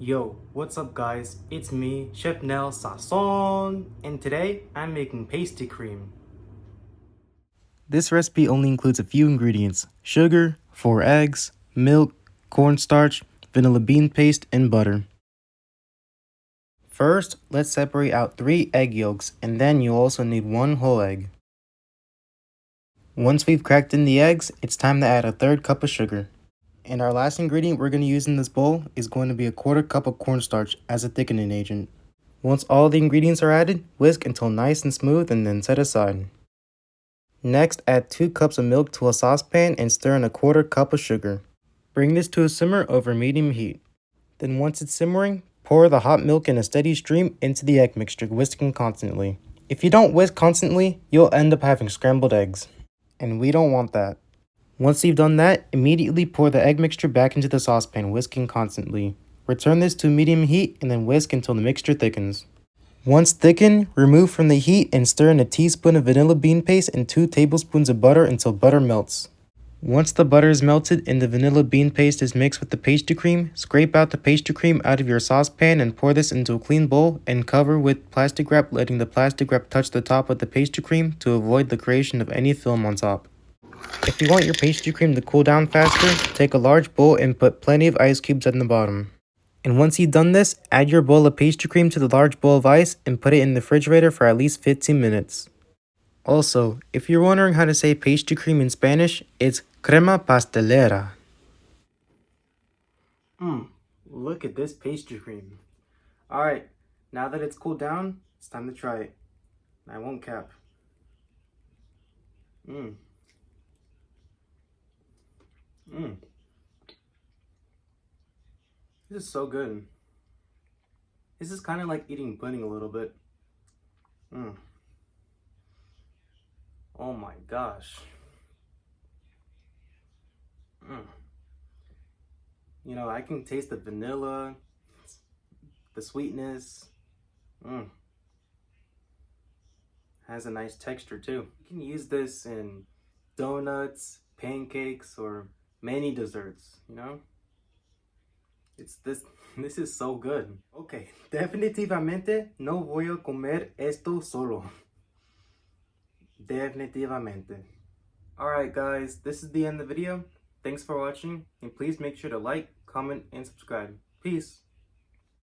Yo, what's up guys? It's me, Chef Nel Sasson, and today I'm making pasty cream. This recipe only includes a few ingredients: sugar, 4 eggs, milk, cornstarch, vanilla bean paste, and butter. First, let's separate out 3 egg yolks, and then you'll also need 1 whole egg. Once we've cracked in the eggs, it's time to add a 1/3 cup of sugar. And our last ingredient we're going to use in this bowl is going to be a 1/4 cup of cornstarch as a thickening agent. Once all the ingredients are added, whisk until nice and smooth and then set aside. Next, add 2 cups of milk to a saucepan and stir in a 1/4 cup of sugar. Bring this to a simmer over medium heat. Then once it's simmering, pour the hot milk in a steady stream into the egg mixture, whisking constantly. If you don't whisk constantly, you'll end up having scrambled eggs. And we don't want that. Once you've done that, immediately pour the egg mixture back into the saucepan, whisking constantly. Return this to medium heat and then whisk until the mixture thickens. Once thickened, remove from the heat and stir in a teaspoon of vanilla bean paste and 2 tablespoons of butter until butter melts. Once the butter is melted and the vanilla bean paste is mixed with the pastry cream, scrape out the pastry cream out of your saucepan and pour this into a clean bowl and cover with plastic wrap, letting the plastic wrap touch the top of the pastry cream to avoid the creation of any film on top. If you want your pastry cream to cool down faster, take a large bowl and put plenty of ice cubes at the bottom. And once you've done this, add your bowl of pastry cream to the large bowl of ice and put it in the refrigerator for at least 15 minutes. Also, if you're wondering how to say pastry cream in Spanish, it's crema pastelera. Look at this pastry cream. Alright, now that it's cooled down, it's time to try it. I won't cap. This is so good. This is kind of like eating pudding a little bit. Oh my gosh. You know, I can taste the vanilla, the sweetness. Has a nice texture too. You can use this in donuts, pancakes, or many desserts, you know? This is so good. Okay, definitivamente no voy a comer esto solo. Definitivamente. Alright guys, this is the end of the video. Thanks for watching, and please make sure to like, comment, and subscribe. Peace.